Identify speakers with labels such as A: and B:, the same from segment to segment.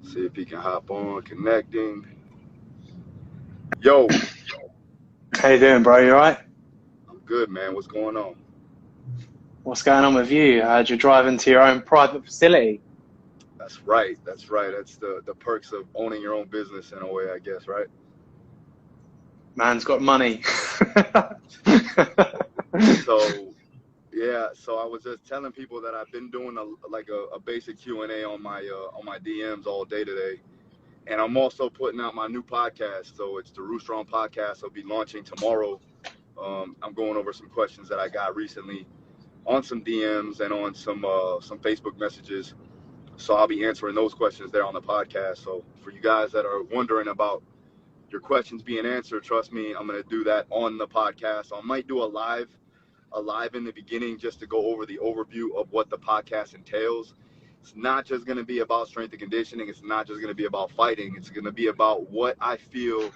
A: See if he can hop on, connecting. Yo,
B: How you doing, bro? You alright?
A: I'm good, man. What's going on?
B: What's going on with you? You're driving to your own private facility?
A: That's right. That's right. That's the perks of owning your own business in a way, I guess, right?
B: Man's got money.
A: So, yeah. So I was just telling people that I've been doing a basic Q&A on my DMs all day today, and I'm also putting out my new podcast. So it's the Rooster On podcast. I'll be launching tomorrow. I'm going over some questions that I got recently on some DMs and on some Facebook messages. So I'll be answering those questions there on the podcast. So for you guys that are wondering about your questions being answered, trust me, I'm going to do that on the podcast. So I might do a live in the beginning just to go over the overview of what the podcast entails. It's not just going to be about strength and conditioning. It's not just going to be about fighting. It's going to be about what I feel,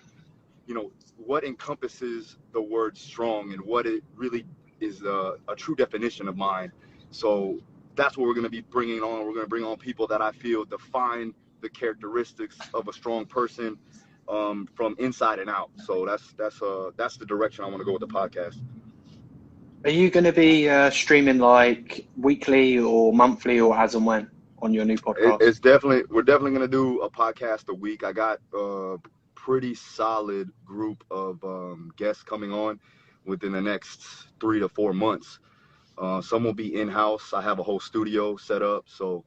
A: what encompasses the word strong and what it really is a true definition of mine. So that's what we're going to be bringing on. We're going to bring on people that I feel define the characteristics of a strong person from inside and out. So that's the direction I want to go with the podcast.
B: Are you going to be streaming like weekly or monthly or as and when on your new podcast?
A: We're definitely going to do a podcast a week. I got a pretty solid group of guests coming on within the next 3 to 4 months. Some will be in-house. I have a whole studio set up, so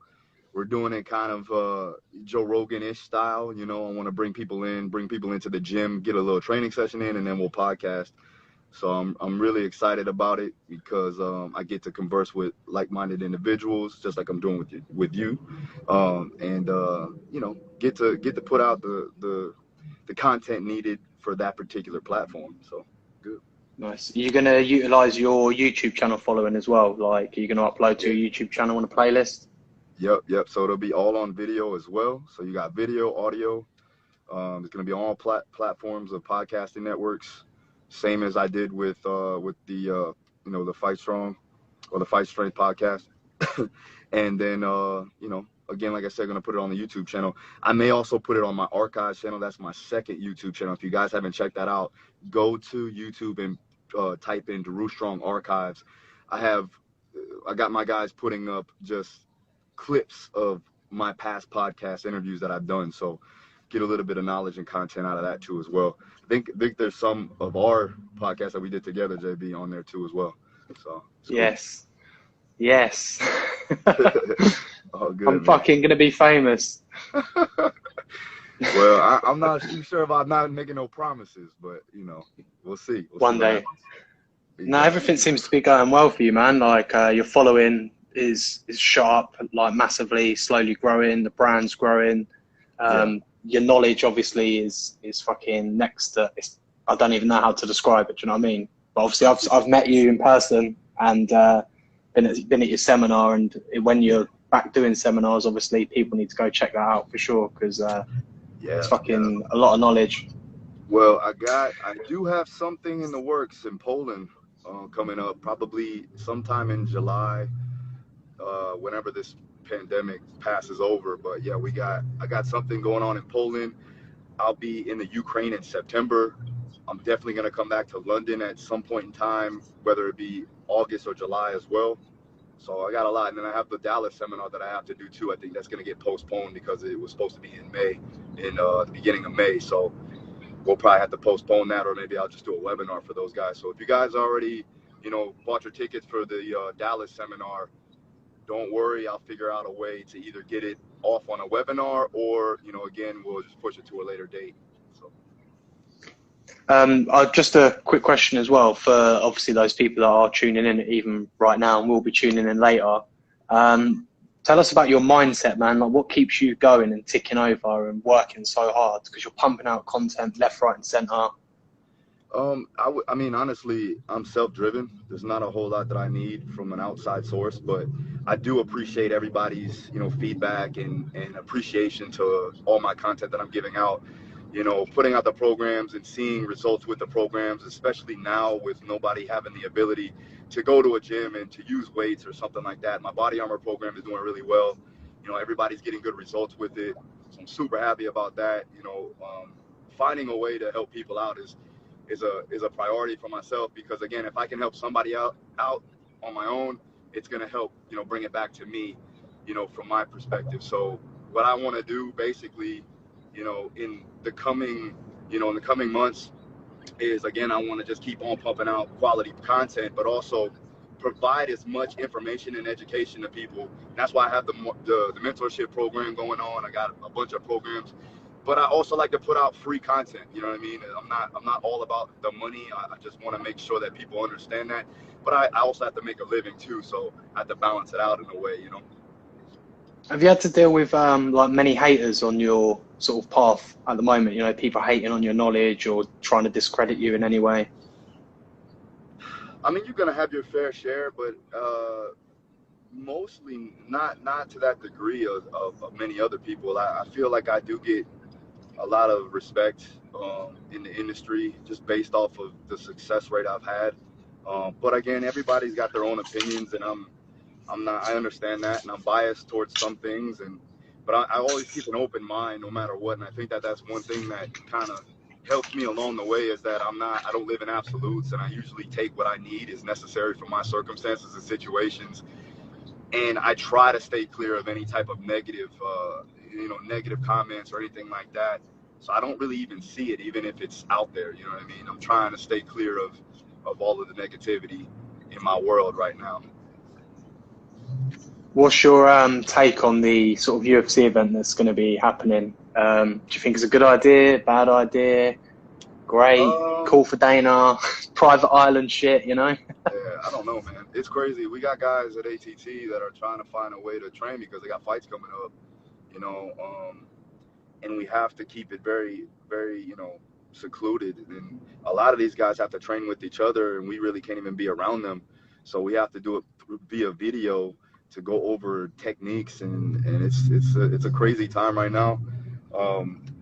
A: we're doing it kind of Joe Rogan-ish style. I want to bring people into the gym, get a little training session in, and then we'll podcast. So I'm really excited about it because I get to converse with like-minded individuals, just like I'm doing with you, and get to put out the content needed for that particular platform. So good.
B: Nice. Are you going to utilize your YouTube channel following as well? Like, are you going to upload to your YouTube channel on a playlist?
A: Yep. So it'll be all on video as well. So you got video, audio. It's going to be on all platforms of podcasting networks. Same as I did with the the Fight Strong or the Fight Strength podcast. And then again, like I said, going to put it on the YouTube channel. I may also put it on my archives channel. That's my second YouTube channel. If you guys haven't checked that out, go to YouTube and type in Daru Strong Archives. I got my guys putting up just clips of my past podcast interviews that I've done. So get a little bit of knowledge and content out of that too as well. I think there's some of our podcasts that we did together, JB, on there too as well. So
B: yes. Cool. Yes.
A: Oh, good,
B: I'm
A: man.
B: fucking gonna be famous.
A: Well, I'm not too sure about not making no promises, but we'll see.
B: One day. No, everything seems to be going well for you, man. Like your following is sharp, like massively, slowly growing. The brand's growing. Your knowledge obviously is fucking next to. I don't even know how to describe it. Do you know what I mean? But obviously, I've met you in person and been at your seminar. And when you're back doing seminars, obviously people need to go check that out for sure because it's fucking a lot of knowledge.
A: Well, I do have something in the works in Poland coming up, probably sometime in July, whenever this pandemic passes over. But yeah, I got something going on in Poland. I'll be in the Ukraine in September. I'm definitely going to come back to London at some point in time, whether it be August or July as well. So I got a lot. And then I have the Dallas seminar that I have to do too. I think that's going to get postponed because it was supposed to be in May, in the beginning of May. So we'll probably have to postpone that, or maybe I'll just do a webinar for those guys. So if you guys already, bought your tickets for the Dallas seminar, don't worry, I'll figure out a way to either get it off on a webinar or, again, we'll just push it to a later date. So.
B: Just a quick question as well for obviously those people that are tuning in even right now and will be tuning in later. Tell us about your mindset, man. Like, what keeps you going and ticking over and working so hard? Because you're pumping out content left, right, and center.
A: I mean, honestly, I'm self-driven. There's not a whole lot that I need from an outside source, but I do appreciate everybody's, feedback and appreciation to all my content that I'm giving out. Putting out the programs and seeing results with the programs, especially now with nobody having the ability to go to a gym and to use weights or something like that. My body armor program is doing really well. everybody's getting good results with it. So I'm super happy about that. Finding a way to help people out is a priority for myself, because again, if I can help somebody out on my own, it's going to help, bring it back to me, from my perspective. So what I want to do basically, in the coming months is, again, I want to just keep on pumping out quality content, but also provide as much information and education to people. That's why I have the mentorship program going on. I got a bunch of programs, but I also like to put out free content. You know what I mean? I'm not all about the money. I just want to make sure that people understand that. But I also have to make a living too, so I have to balance it out in a way.
B: Have you had to deal with like many haters on your sort of path at the moment? People hating on your knowledge or trying to discredit you in any way?
A: I mean, you're gonna have your fair share, but mostly not to that degree of many other people. I feel like I do get a lot of respect in the industry just based off of the success rate I've had. But again, everybody's got their own opinions, and I understand that, and I'm biased towards some things, but I always keep an open mind no matter what. And I think that that's one thing that kind of helps me along the way, is that I don't live in absolutes, and I usually take what I need is necessary for my circumstances and situations. And I try to stay clear of any type of negative comments or anything like that. So I don't really even see it, even if it's out there. You know what I mean? I'm trying to stay clear of all of the negativity in my world right now.
B: What's your take on the sort of UFC event that's going to be happening? Do you think it's a good idea, bad idea, great, cool for Dana, private island shit, Yeah,
A: I don't know, man. It's crazy. We got guys at ATT that are trying to find a way to train because they got fights coming up, and we have to keep it very, very, secluded. And a lot of these guys have to train with each other, and we really can't even be around them. So we have to do it via video to go over techniques, and it's a crazy time right now.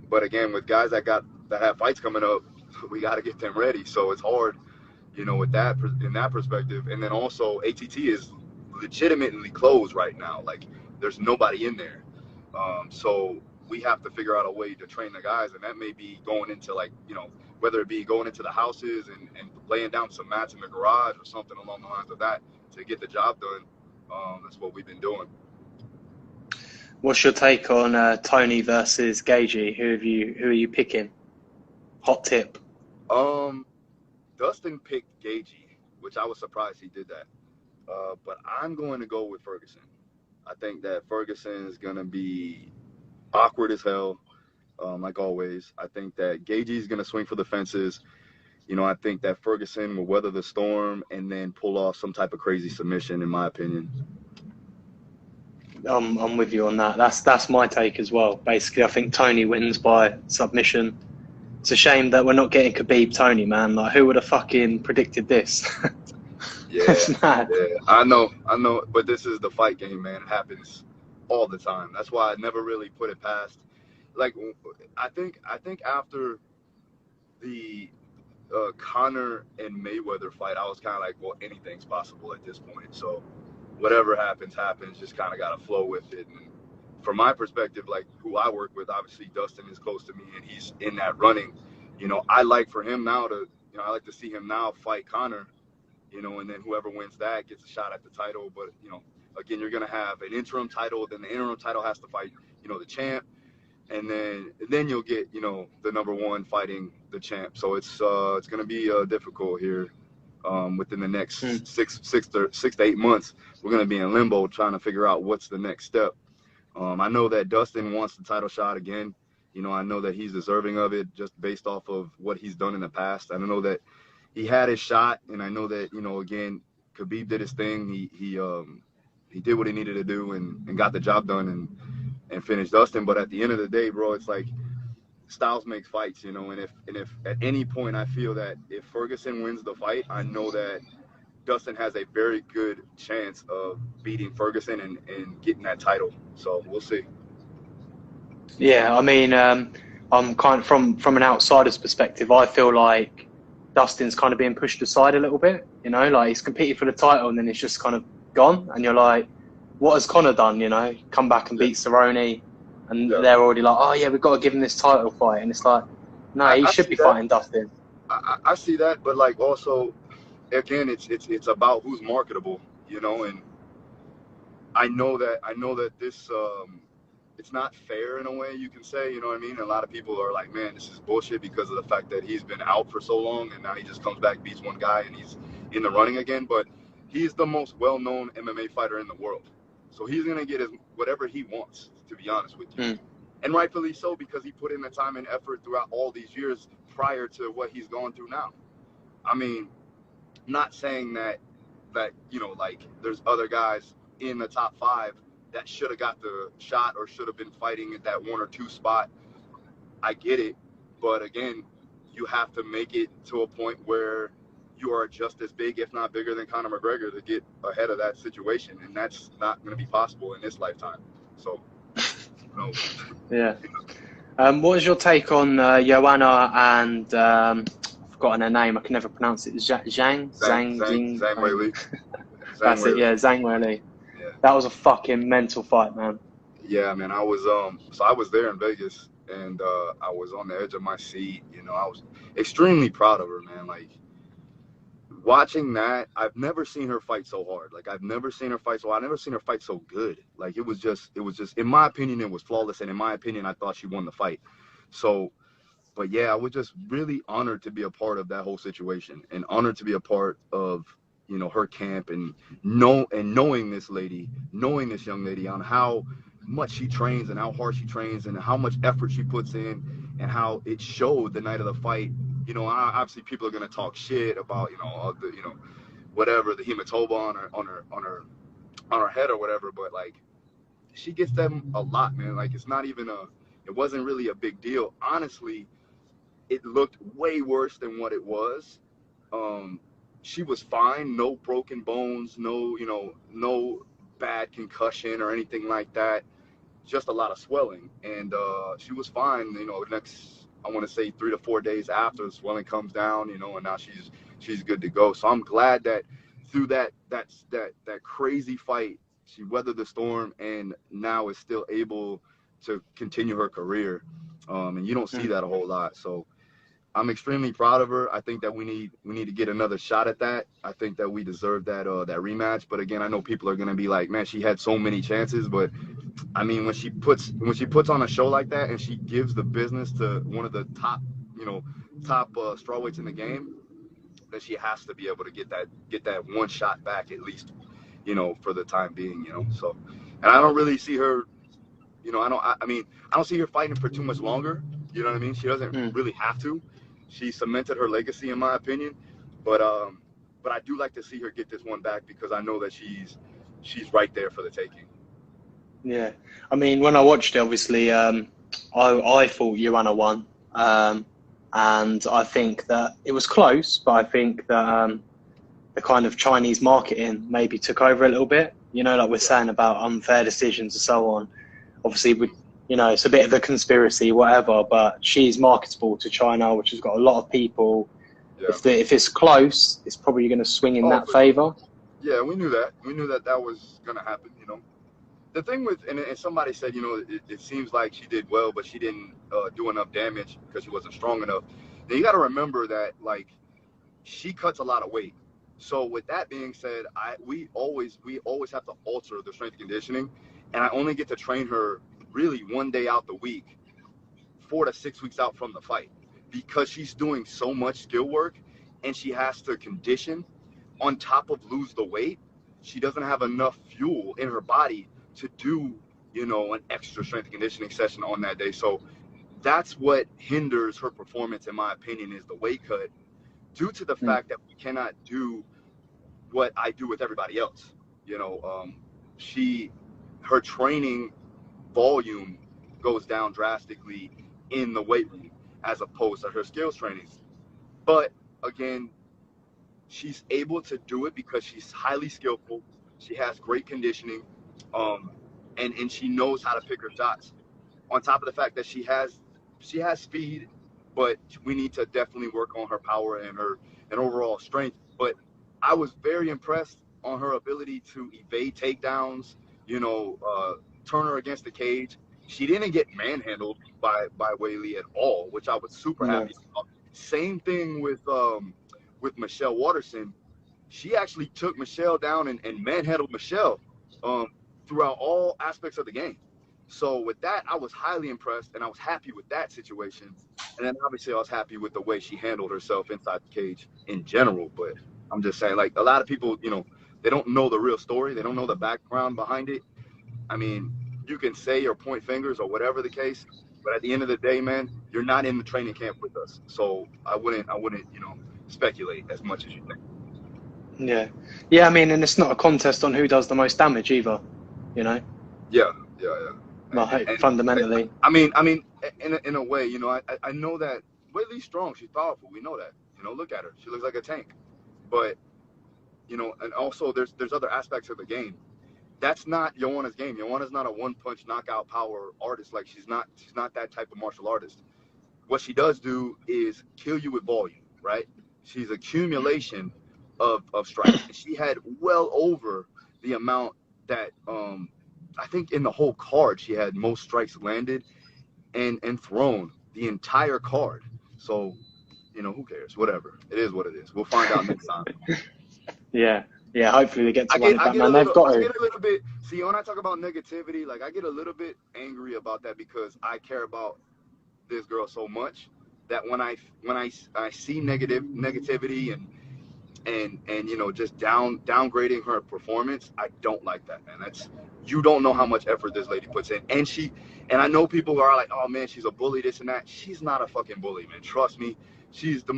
A: But again, with guys that have fights coming up, we got to get them ready. So it's hard, with that in that perspective. And then also ATT is legitimately closed right now. Like, there's nobody in there. So we have to figure out a way to train the guys, and that may be going into whether it be going into the houses and laying down some mats in the garage or something along the lines of that to get the job done. That's what we've been doing.
B: What's your take on Tony versus Gagey? Who are you picking? Hot tip.
A: Dustin picked Gagey, which I was surprised he did that. But I'm going to go with Ferguson. I think that Ferguson is going to be awkward as hell, like always. I think that Gagey is going to swing for the fences. I think that Ferguson will weather the storm and then pull off some type of crazy submission, in my opinion.
B: I'm with you on that. That's my take as well. Basically, I think Tony wins by submission. It's a shame that we're not getting Khabib Tony, man. Like, who would have fucking predicted this?
A: Yeah,
B: it's mad.
A: Yeah, I know. But this is the fight game, man. It happens all the time. That's why I never really put it past. Like, I think after the Conor and Mayweather fight, I was kind of like, well, anything's possible at this point. So whatever happens. Just kind of got to flow with it. And from my perspective, like, who I work with, obviously Dustin is close to me and he's in that running. I like for him now I like to see him now fight Conor, and then whoever wins that gets a shot at the title. But, again, you're going to have an interim title. Then the interim title has to fight, the champ. And then you'll get, the number one fighting the champ. So it's going to be difficult here within the next 6 to 8 months. We're going to be in limbo trying to figure out what's the next step. I know that Dustin wants the title shot again. I know that he's deserving of it just based off of what he's done in the past. I know that he had his shot, and I know that, again, Khabib did his thing. He did what he needed to do and got the job done and finished Dustin. But at the end of the day, bro, it's like styles make fights, and if at any point I feel that if Ferguson wins the fight, I know that Dustin has a very good chance of beating Ferguson and getting that title. So we'll see.
B: Yeah, I mean, I'm kind of from an outsider's perspective. I feel like Dustin's kind of being pushed aside a little bit. Like, he's competed for the title and then it's just kind of gone, and you're like, what has Conor done? You know, come back and beat Cerrone, and they're already like, oh yeah, we've got to give him this title fight, and it's like, no, he should be fighting Dustin.
A: I see that, but like also, again, it's about who's marketable, you know, and I know that this it's not fair in a way, you can say, you know what I mean? A lot of people are like, man, this is bullshit because of the fact that he's been out for so long and now he just comes back, beats one guy, and he's in the running again. But he's the most well-known MMA fighter in the world, so he's gonna get whatever he wants, to be honest with you. And rightfully so, because he put in the time and effort throughout all these years prior to what he's going through now. I mean, not saying that you know, like, there's other guys in the top 5 that should have got the shot or should have been fighting at that 1 or 2 spot. I get it, but again, you have to make it to a point where you are just as big, if not bigger, than Conor McGregor to get ahead of that situation, and that's not going to be possible in this lifetime. So, no.
B: Yeah. What is your take on Joanna and I've forgotten her name? I can never pronounce it. Zhang
A: Weili.
B: That's it. Yeah, Zhang Weili. Yeah. That was a fucking mental fight, man.
A: Yeah, man. I was there in Vegas, and I was on the edge of my seat. You know, I was extremely proud of her, man. Like, watching that, I've never seen her fight so hard. Like, I've never seen her fight so hard. I've never seen her fight so good. Like, it was just, in my opinion, it was flawless. And in my opinion, I thought she won the fight. So, but yeah, I was just really honored to be a part of that whole situation, and honored to be a part of, you know, her camp, and knowing this young lady on how much she trains and how hard she trains and how much effort she puts in, and how it showed the night of the fight. You know, obviously people are gonna talk shit about, you know, whatever, the hematoma on her head or whatever, but like, she gets them a lot, man. Like, it wasn't really a big deal. Honestly, it looked way worse than what it was. She was fine, no broken bones, no bad concussion or anything like that. Just a lot of swelling, and she was fine. You know, next, I want to say 3 to 4 days after, the swelling comes down. You know, and now she's good to go. So I'm glad that through that crazy fight, she weathered the storm and now is still able to continue her career. And you don't see that a whole lot. So I'm extremely proud of her. I think that we need to get another shot at that. I think that we deserve that rematch. But again, I know people are gonna be like, man, she had so many chances. But I mean, when she puts on a show like that and she gives the business to one of the top strawweights in the game, then she has to be able to get that one shot back at least, you know, for the time being, you know. So, and I don't really see her, you know, I don't see her fighting for too much longer. You know what I mean? She doesn't really have to. She cemented her legacy, in my opinion, but I do like to see her get this one back, because I know that she's right there for the taking.
B: Yeah, I mean, when I watched it, obviously, I thought Joanna won, and I think that it was close, but I think that the kind of Chinese marketing maybe took over a little bit. You know, like we're saying about unfair decisions and so on. Obviously, you know, it's a bit of a conspiracy, whatever, but she's marketable to China, which has got a lot of people. Yeah. If it's close, it's probably going to swing in that favor.
A: Yeah, we knew that. We knew that was going to happen, you know. The thing with, and somebody said, you know, it seems like she did well, but she didn't do enough damage because she wasn't strong enough. Now, you got to remember that, like, she cuts a lot of weight. So with that being said, we always have to alter the strength and conditioning, and I only get to train her really 1 day out the week, 4 to 6 weeks out from the fight, because she's doing so much skill work and she has to condition on top of lose the weight. She doesn't have enough fuel in her body to do, you know, an extra strength and conditioning session on that day. So that's what hinders her performance, in my opinion, is the weight cut, due to the fact that we cannot do what I do with everybody else. You know, her training volume goes down drastically in the weight room as opposed to her skills training. But again, she's able to do it because she's highly skillful. She has great conditioning, and she knows how to pick her shots. On top of the fact that she has speed, but we need to definitely work on her power and overall strength. But I was very impressed on her ability to evade takedowns, turn her against the cage. She didn't get manhandled by Weili at all, which I was super
B: No.
A: happy about. Same thing with Michelle Waterson. She actually took Michelle down and manhandled Michelle throughout all aspects of the game. So with that, I was highly impressed, and I was happy with that situation. And then obviously I was happy with the way she handled herself inside the cage in general. But I'm just saying, like, a lot of people, they don't know the real story. They don't know the background behind it. I mean, you can say or point fingers or whatever the case, but at the end of the day, man, you're not in the training camp with us. So I wouldn't, speculate as much as you think.
B: Yeah. I mean, and it's not a contest on who does the most damage either.
A: Yeah.
B: Like, fundamentally.
A: I mean, in a way, I know that Whitley's strong. She's powerful. We know that. Look at her. She looks like a tank. But, and also there's other aspects of the game. That's not Joanna's game. Joanna's not a one-punch knockout power artist. Like, she's not that type of martial artist. What she does do is kill you with volume, right? She's accumulation of strikes. She had well over the amount that I think in the whole card she had most strikes landed and thrown the entire card. So, who cares? Whatever. It is what it is. We'll find out next time.
B: Yeah, hopefully they get to run it back, man. They've got to.
A: I get a little bit, see, when I talk about negativity, like, I get a little bit angry about that because I care about this girl so much that when I see negativity and just downgrading her performance, I don't like that, man. You don't know how much effort this lady puts in. And I know people who are like, oh man, she's a bully, this and that. She's not a fucking bully, man. Trust me. She's the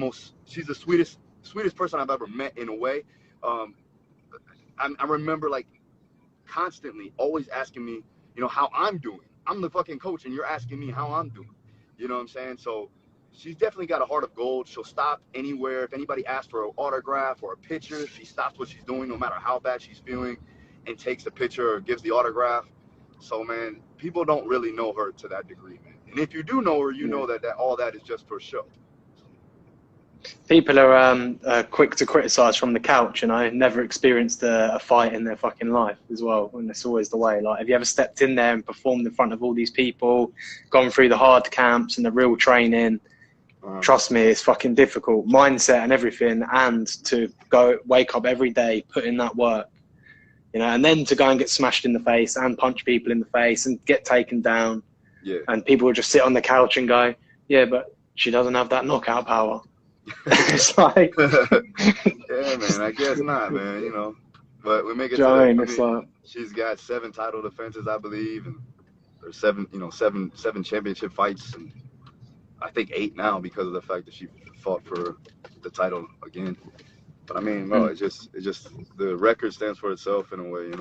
A: sweetest person I've ever met in a way. I remember, like, constantly always asking me, how I'm doing. I'm the fucking coach and you're asking me how I'm doing. You know what I'm saying? So she's definitely got a heart of gold. She'll stop anywhere. If anybody asks for an autograph or a picture, she stops what she's doing no matter how bad she's feeling and takes the picture or gives the autograph. So, man, people don't really know her to that degree, man. And if you do know her, you know that all that is just for show.
B: People are quick to criticize from the couch, never experienced a fight in their fucking life as well. And that's always the way. Like, have you ever stepped in there and performed in front of all these people, gone through the hard camps and the real training? Trust me, it's fucking difficult. Mindset and everything, and to go wake up every day, put in that work, and then to go and get smashed in the face and punch people in the face and get taken down.
A: Yeah.
B: And people will just sit on the couch and go, yeah, but she doesn't have that knockout power. It's like,
A: yeah, man, I guess not, man, but we make it to she's got 7 title defenses, I believe, and there's 7 championship fights, and I think 8 now because of the fact that she fought for the title again. But I mean, no, it's just the record stands for itself in a way,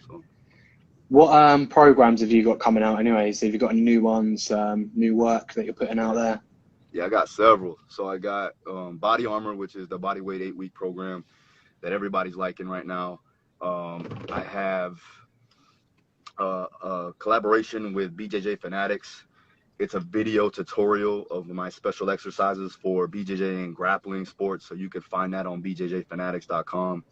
A: So.
B: What programs have you got coming out anyways? Have you got any new ones, new work that you're putting out there?
A: Yeah, I got several. So I got Body Armor, which is the bodyweight 8-week program that everybody's liking right now. I have a collaboration with BJJ Fanatics. It's a video tutorial of my special exercises for BJJ and grappling sports. So you can find that on bjjfanatics.com.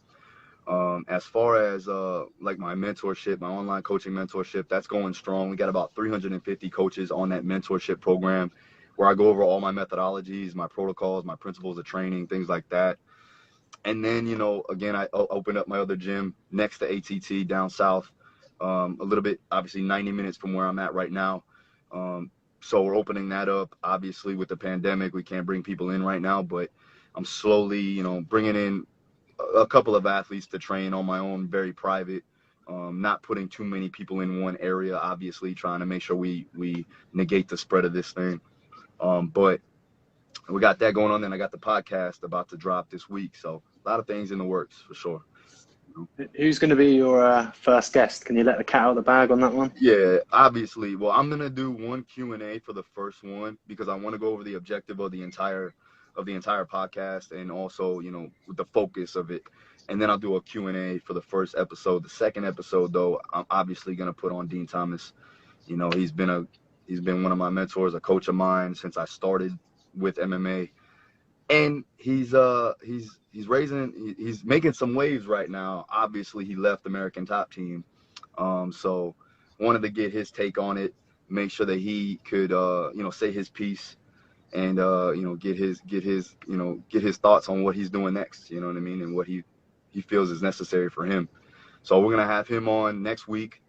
A: As far as like my mentorship, my online coaching mentorship, that's going strong. We got about 350 coaches on that mentorship program, where I go over all my methodologies, my protocols, my principles of training, things like that. And then, again, I opened up my other gym next to ATT down south, a little bit, obviously 90 minutes from where I'm at right now. So we're opening that up. Obviously, with the pandemic, we can't bring people in right now, but I'm slowly, bringing in a couple of athletes to train on my own, very private. Not putting too many people in one area, obviously, trying to make sure we negate the spread of this thing. But we got that going on. Then I got the podcast about to drop this week. So a lot of things in the works for sure.
B: Who's going to be your first guest? Can you let the cat out of the bag on that one?
A: Yeah, obviously. Well, I'm going to do one Q&A for the first one because I want to go over the objective of the entire podcast and also, the focus of it. And then I'll do a Q&A for the first episode. The second episode, though, I'm obviously going to put on Dean Thomas. He's been one of my mentors, a coach of mine since I started with MMA. And he's making some waves right now. Obviously, he left American Top Team So wanted to get his take on it, make sure that he could, say his piece and, get his thoughts on what he's doing next, you know what I mean? And what he feels is necessary for him. So we're going to have him on next week.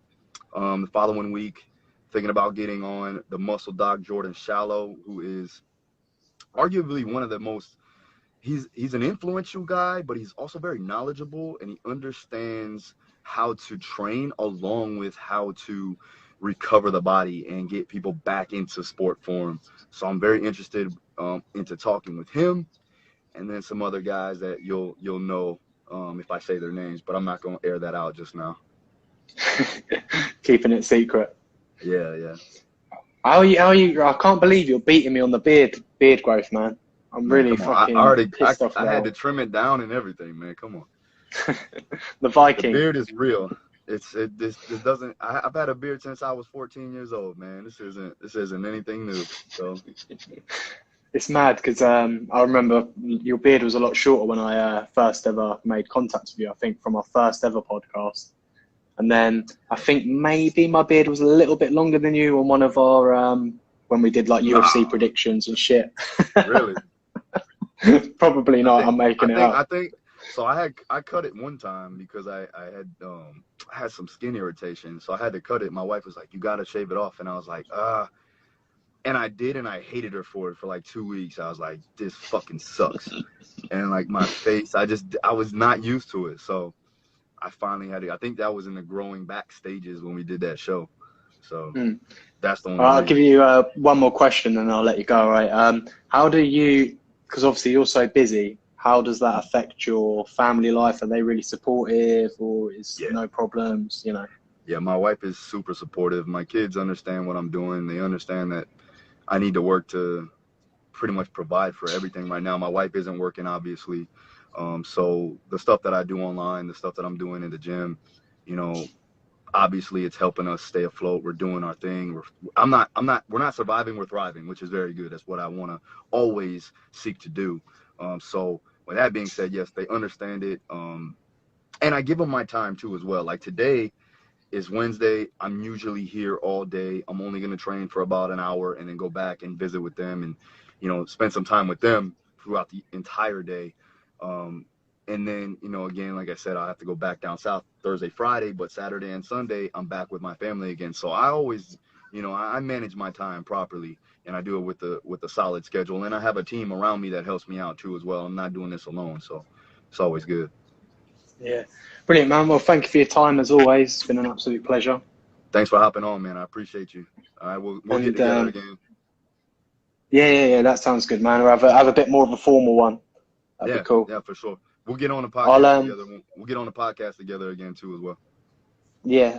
A: The following week, thinking about getting on the muscle doc, Jordan Shallow, who is arguably one of the most, he's an influential guy, but he's also very knowledgeable, and he understands how to train along with how to recover the body and get people back into sport form. So I'm very interested into talking with him, and then some other guys that you'll know if I say their names, but I'm not going to air that out just now.
B: Keeping it secret.
A: Yeah.
B: How are you? I can't believe you're beating me on the beard growth, man. I'm really fucking pissed off.
A: I had to trim it down and everything, man. Come on.
B: The Viking.
A: The beard is real. This doesn't. I've had a beard since I was 14 years old, man. This isn't anything new. So
B: it's mad because I remember your beard was a lot shorter when I first ever made contact with you. I think from our first ever podcast. And then I think maybe my beard was a little bit longer than you on one of our, when we did like UFC predictions and shit.
A: Really?
B: Probably not. I'm making it up.
A: I think so. I cut it one time because I had some skin irritation. So I had to cut it. My wife was like, "You got to shave it off." And I was like, and I did. And I hated her for it for like 2 weeks. I was like, this fucking sucks. And like my face, I was not used to it. So I finally had it. I think that was in the growing back stages when we did that show. So that's the only
B: I'll give you one more question and I'll let you go. Right? How do you? Because obviously you're so busy. How does that affect your family life? Are they really supportive, or is no problems? You know.
A: Yeah, my wife is super supportive. My kids understand what I'm doing. They understand that I need to work to pretty much provide for everything right now. My wife isn't working, obviously. So the stuff that I do online, the stuff that I'm doing in the gym, obviously it's helping us stay afloat. We're doing our thing. We're not surviving, we're thriving, which is very good. That's what I want to always seek to do. So with that being said, yes, they understand it. And I give them my time too as well. Like today is Wednesday. I'm usually here all day. I'm only going to train for about an hour and then go back and visit with them and, spend some time with them throughout the entire day. And then, again, like I said, I have to go back down south Thursday, Friday, but Saturday and Sunday, I'm back with my family again. So I always, I manage my time properly, and I do it with a solid schedule. And I have a team around me that helps me out too as well. I'm not doing this alone. So it's always good.
B: Yeah. Brilliant, man. Well, thank you for your time as always. It's been an absolute pleasure.
A: Thanks for hopping on, man. I appreciate you. All right. We'll get together again.
B: Yeah. That sounds good, man. We'll have a bit more of a formal one. That'd be cool.
A: Yeah, for sure. We'll get on the podcast together. We'll get on the podcast together again too as well.
B: Yeah,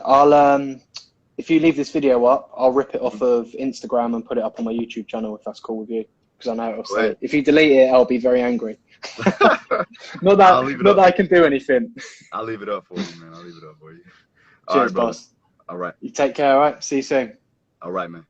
B: if you leave this video up, I'll rip it off of Instagram and put it up on my YouTube channel if that's cool with you. Because I know it'll say, if you delete it, I'll be very angry. not that I can do anything.
A: I'll leave it up for you, man. I'll leave it up for you.
B: Cheers, boss.
A: All right.
B: You take care, all right? See you soon.
A: All right, man.